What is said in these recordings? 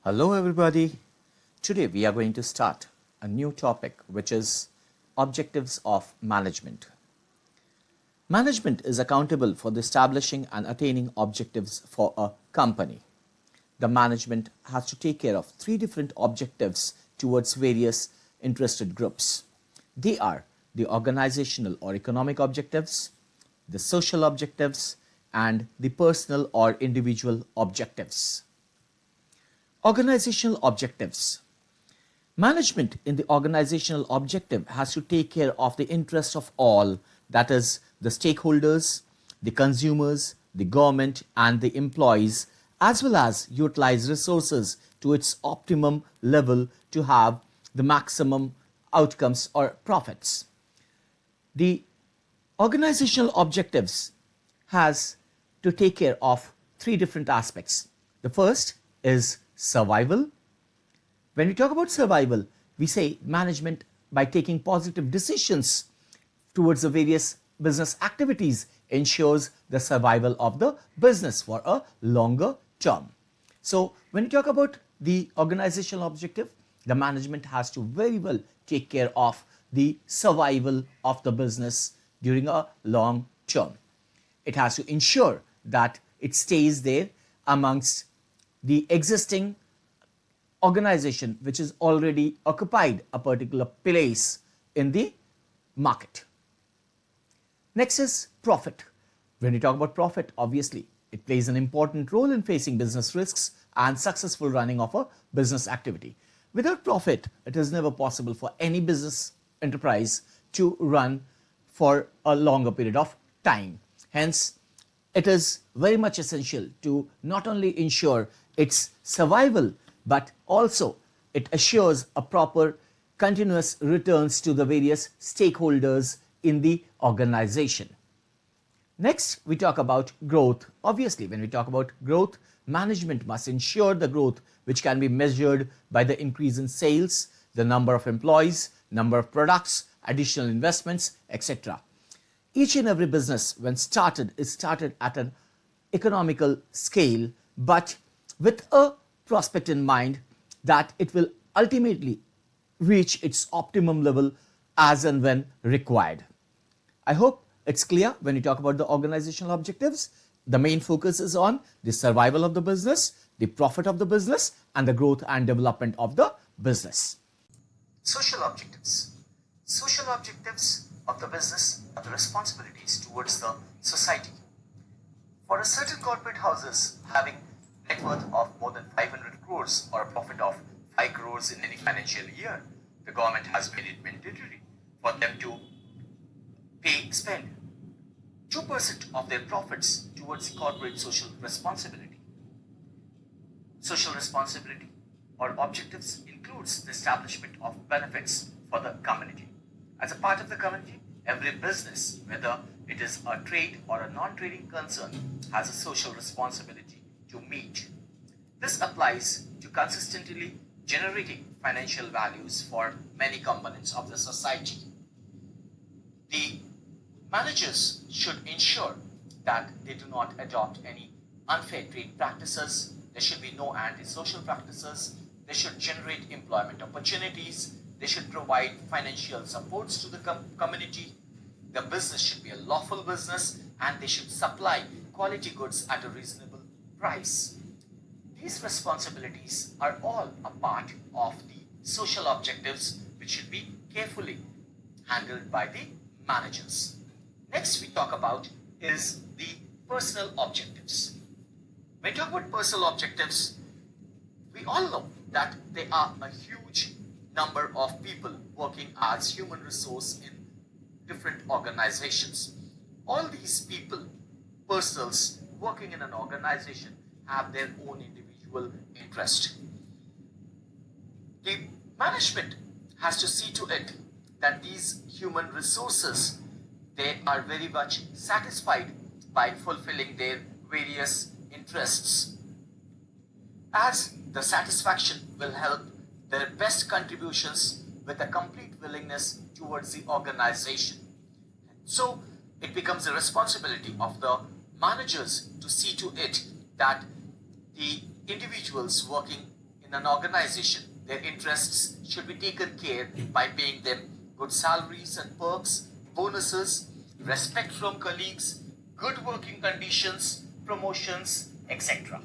Hello everybody. Today we are going to start a new topic which is objectives of management. Management is accountable for the establishing and attaining objectives for a company. The management has to take care of three different objectives towards various interested groups. They are the organizational or economic objectives, the social objectives, and the personal or individual objectives. Organizational objectives. Management in the organizational objective has to take care of the interests of all, that is, the stakeholders, the consumers, the government, and the employees, as well as utilize resources to its optimum level to have the maximum outcomes or profits. The organizational objectives has to take care of three different aspects. The first is survival. When we talk about survival, we say management by taking positive decisions towards the various business activities ensures the survival of the business for a longer term. So when we talk about the organizational objective, the management has to very well take care of the survival of the business during a long term. It has to ensure that it stays there amongst the existing organization which is already occupied a particular place in the market. Next is profit. When we talk about profit, obviously it plays an important role in facing business risks and successful running of a business activity. Without profit, it is never possible for any business enterprise to run for a longer period of time. Hence, it is very much essential to not only ensure its survival, but also it assures a proper continuous returns to the various stakeholders in the organization. Next, we talk about growth. Obviously, when we talk about growth, management must ensure the growth which can be measured by the increase in sales, the number of employees, number of products, additional investments, etc. Each and every business, when started, is started at an economical scale, but with a prospect in mind that it will ultimately reach its optimum level as and when required. I hope it's clear when you talk about the organizational objectives. The main focus is on the survival of the business, the profit of the business, and the growth and development of the business. Social objectives. Social objectives of the business are the responsibilities towards the society. For a certain corporate houses having net worth of more than 500 crores or a profit of 5 crores in any financial year, the government has made it mandatory for them to spend 2% of their profits towards corporate social responsibility. Social responsibility or objectives includes the establishment of benefits for the community. As a part of the community, every business, whether it is a trade or a non-trading concern, has a social responsibility to meet. This applies to consistently generating financial values for many components of the society. The managers should ensure that they do not adopt any unfair trade practices. There should be no antisocial practices. They should generate employment opportunities. They should provide financial supports to the community. The business should be a lawful business and they should supply quality goods at a reasonable price. These responsibilities are all a part of the social objectives which should be carefully handled by the managers. Next we talk about is the personal objectives. When we talk about personal objectives, we all know that there are a huge number of people working as human resource in different organizations. All these people, personals working in an organization, have their own individual interest. The management has to see to it that these human resources, they are very much satisfied by fulfilling their various interests, as the satisfaction will help their best contributions with a complete willingness towards the organization. So it becomes the responsibility of the managers to see to it that the individuals working in in an organization, their interests should be taken care by paying them good salaries and perks, bonuses, respect from colleagues, good working conditions, promotions, etc.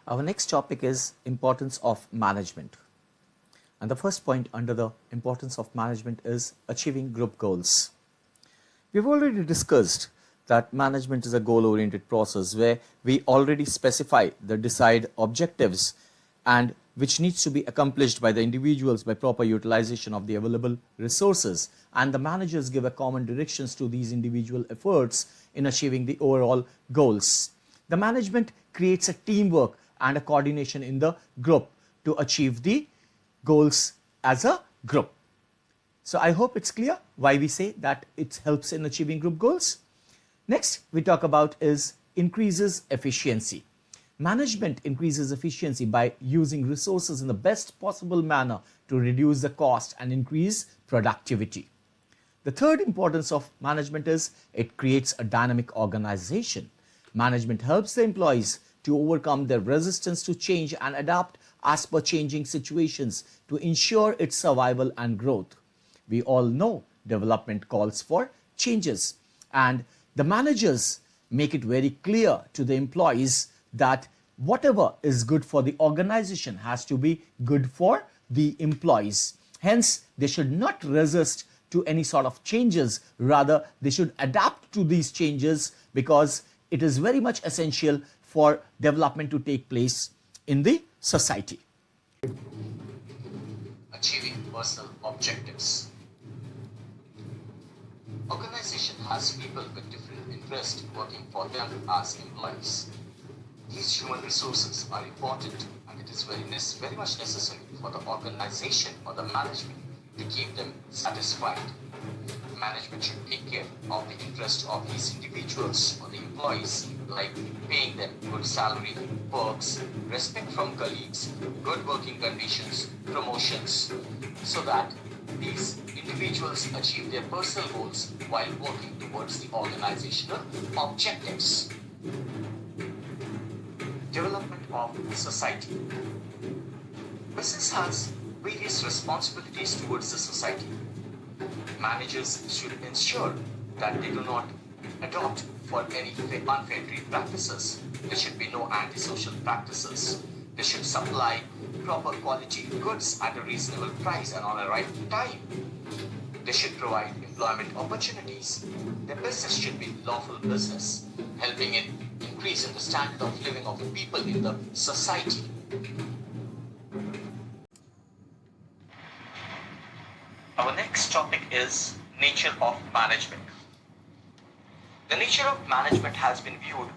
Our next topic is importance of management. And the first point under the importance of management is achieving group goals. We've already discussed that management is a goal-oriented process where we already specify the desired objectives and which needs to be accomplished by the individuals by proper utilization of the available resources, and the managers give a common directions to these individual efforts in achieving the overall goals. The management creates a teamwork and a coordination in the group to achieve the goals as a group. So I hope it's clear why we say that it helps in achieving group goals. Next, we talk about is increases efficiency. Management increases efficiency by using resources in the best possible manner to reduce the cost and increase productivity. The third importance of management is it creates a dynamic organization. Management helps the employees to overcome their resistance to change and adapt as per changing situations to ensure its survival and growth. We all know development calls for changes, and the managers make it very clear to the employees that whatever is good for the organization has to be good for the employees. Hence, they should not resist to any sort of changes. Rather, they should adapt to these changes because it is very much essential for development to take place in the society. Achieving personal objectives. Organization has people with different interests working for them as employees. These human resources are important, and it is very much necessary for the organization or the management to keep them satisfied. Management should take care of the interest of these individuals or the employees, like paying them good salary, perks, respect from colleagues, good working conditions, promotions, so that these individuals achieve their personal goals while working towards the organizational objectives. Development of society. Business has various responsibilities towards the society. Managers should ensure that they do not adopt for any unfair trade practices. There should be no antisocial practices. They should supply proper quality goods at a reasonable price and on a right time. They should provide employment opportunities. Their business should be lawful business, helping in increasing the standard of living of the people in the society. Our next topic is nature of management. The nature of management has been viewed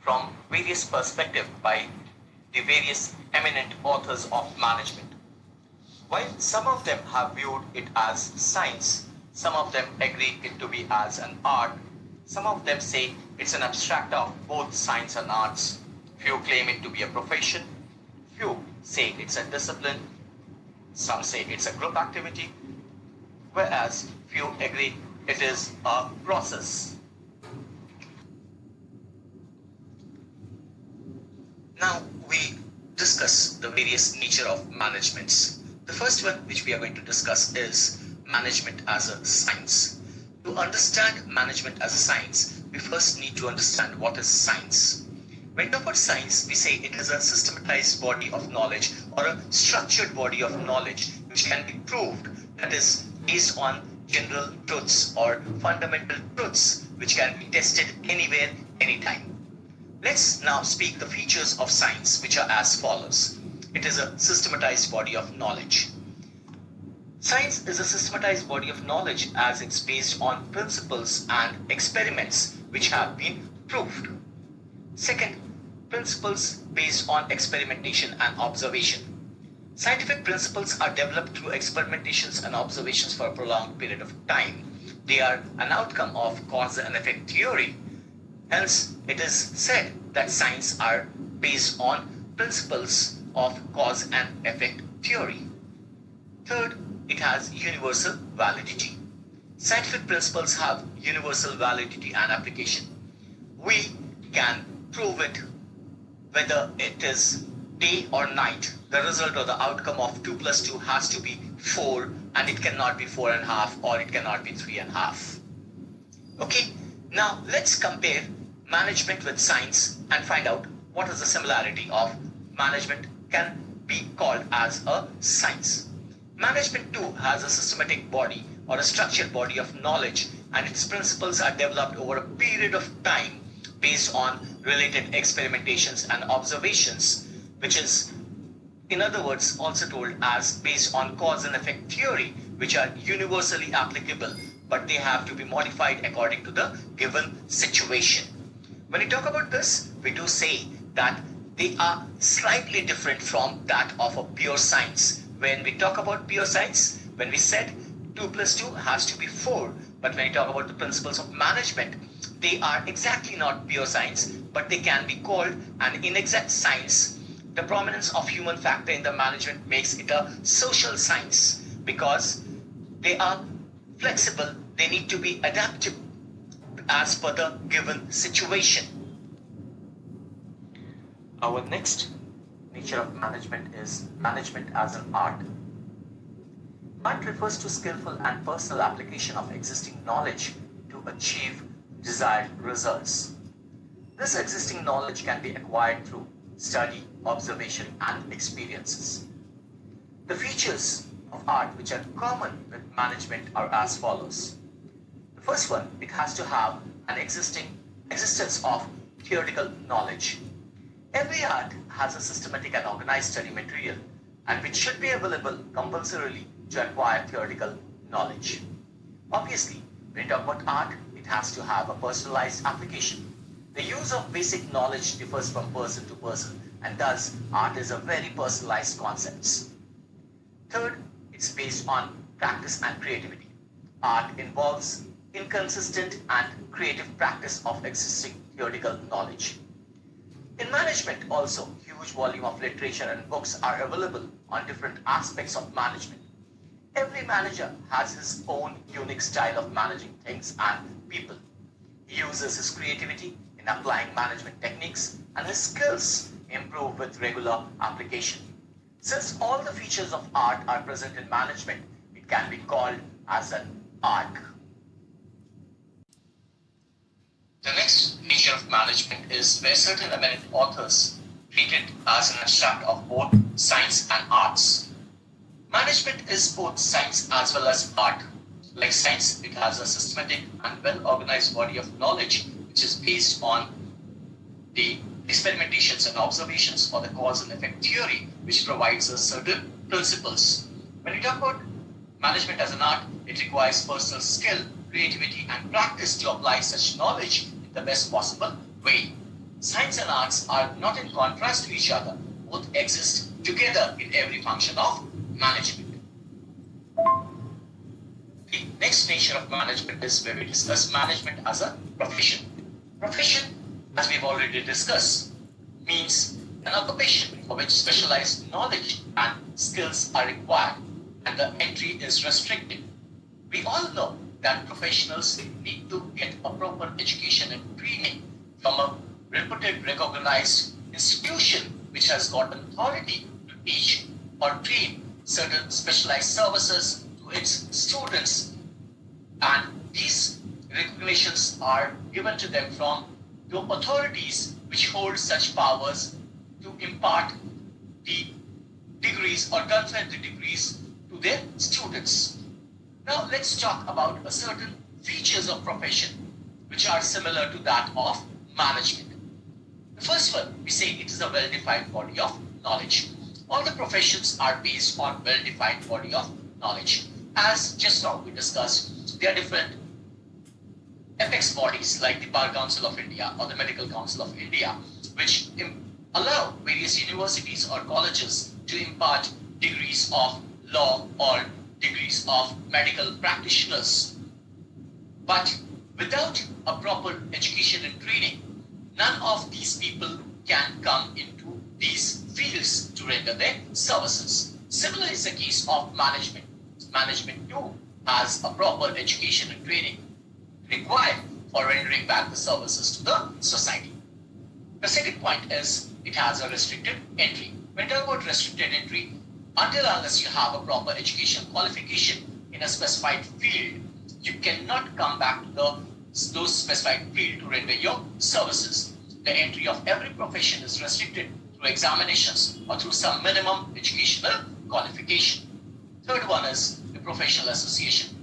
from various perspectives by the various eminent authors of management. While some of them have viewed it as science, some of them agree it to be as an art, some of them say it's an abstract of both science and arts, few claim it to be a profession, few say it's a discipline, some say it's a group activity, whereas few agree it is a process. Now we discuss the various nature of managements. The first one which we are going to discuss is management as a science. To understand management as a science, we first need to understand what is science. When we talk about science, we say it is a systematized body of knowledge or a structured body of knowledge which can be proved, that is based on general truths or fundamental truths which can be tested anywhere, anytime. Let's now speak the features of science, which are as follows. It is a systematized body of knowledge. Science is a systematized body of knowledge as it's based on principles and experiments which have been proved. Second, principles based on experimentation and observation. Scientific principles are developed through experimentations and observations for a prolonged period of time. They are an outcome of cause and effect theory. Hence, it is said that science are based on principles of cause and effect theory. Third, it has universal validity. Scientific principles have universal validity and application. We can prove it whether it is day or night, the result or the outcome of 2 plus 2 has to be 4, and it cannot be 4.5 or it cannot be 3.5. Okay, now let's compare management with science and find out what is the similarity of management can be called as a science. Management too has a systematic body or a structured body of knowledge, and its principles are developed over a period of time based on related experimentations and observations, which is, in other words, also told as based on cause and effect theory, which are universally applicable, but they have to be modified according to the given situation. When we talk about this, we do say that they are slightly different from that of a pure science. When we talk about pure science, when we said 2 plus 2 has to be 4, but when we talk about the principles of management, they are exactly not pure science, but they can be called an inexact science. The prominence of human factor in the management makes it a social science because they are flexible, they need to be adaptive as per the given situation. Our next nature of management is management as an art. Art refers to skillful and personal application of existing knowledge to achieve desired results. This existing knowledge can be acquired through study, observation, and experiences. The features of art which are common with management are as follows. The first one, it has to have an existence of theoretical knowledge. Every art has a systematic and organized study material, and which should be available compulsorily to acquire theoretical knowledge. Obviously, when you talk about art, it has to have a personalized application. The use of basic knowledge differs from person to person, and thus art is a very personalized concept. Third, it's based on practice and creativity. Art involves inconsistent and creative practice of existing theoretical knowledge. In management also, huge volume of literature and books are available on different aspects of management. Every manager has his own unique style of managing things and people. He uses his creativity in applying management techniques, and his skills improve with regular application. Since all the features of art are present in management, it can be called as an art. The next nature of management is where certain eminent authors treat it as an abstract of both science and arts. Management is both science as well as art. Like science, it has a systematic and well-organized body of knowledge which is based on the experimentations and observations for the cause and effect theory, which provides us certain principles. When we talk about management as an art, it requires personal skill, creativity, and practice to apply such knowledge in the best possible way. Science and arts are not in contrast to each other. Both exist together in every function of management. The next nature of management is where we discuss management as a profession. Profession, as we've already discussed, means an occupation for which specialized knowledge and skills are required, and the entry is restricted. We all know that professionals need to get a proper education and training from a reputed, recognized institution which has got authority to teach or train certain specialized services to its students. And these recognitions are given to them from the authorities which hold such powers to impart the degrees or confer the degrees to their students. Now let's talk about a certain features of profession which are similar to that of management. The first one, we say it is a well-defined body of knowledge. All the professions are based on well-defined body of knowledge. As just now we discussed, there are different apex bodies like the Bar Council of India or the Medical Council of India, which allow various universities or colleges to impart degrees of law or degrees of medical practitioners. But without a proper education and training, none of these people can come into these fields to render their services. Similar is the case of management. Management too has a proper education and training required for rendering back the services to the society. The second point is it has a restricted entry. When you talk about restricted entry, until unless you have a proper education qualification in a specified field, you cannot come back to those specified field to render your services. The entry of every profession is restricted through examinations or through some minimum educational qualification. Third one is the professional association.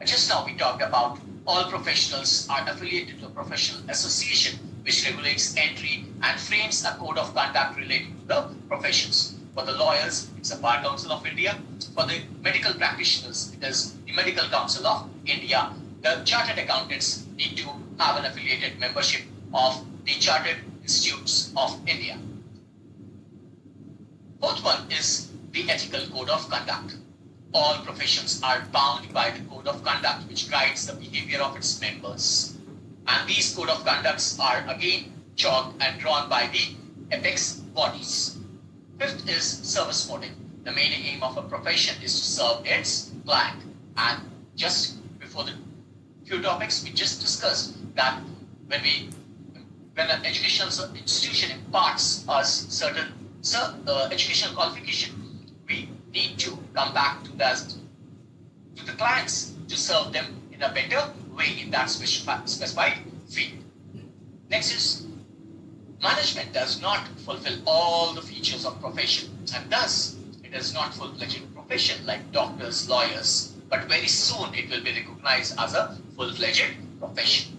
Just now we talked about all professionals are affiliated to a professional association which regulates entry and frames a code of conduct relating to the professions. For the lawyers, it's the Bar Council of India. For the medical practitioners, it is the Medical Council of India. The chartered accountants need to have an affiliated membership of the Chartered Institutes of India. Fourth one is the Ethical Code of Conduct. All professions are bound by the code of conduct which guides the behavior of its members. And these code of conducts are again chalked and drawn by the apex bodies. Fifth is service motive. The main aim of a profession is to serve its client. And just before the few topics we just discussed that when an educational institution imparts us certain educational qualification, we need to come back to the clients to serve them in a better way in that specified field. Next is management does not fulfill all the features of profession, and thus it is not full-fledged profession like doctors, lawyers, but very soon it will be recognized as a full-fledged profession.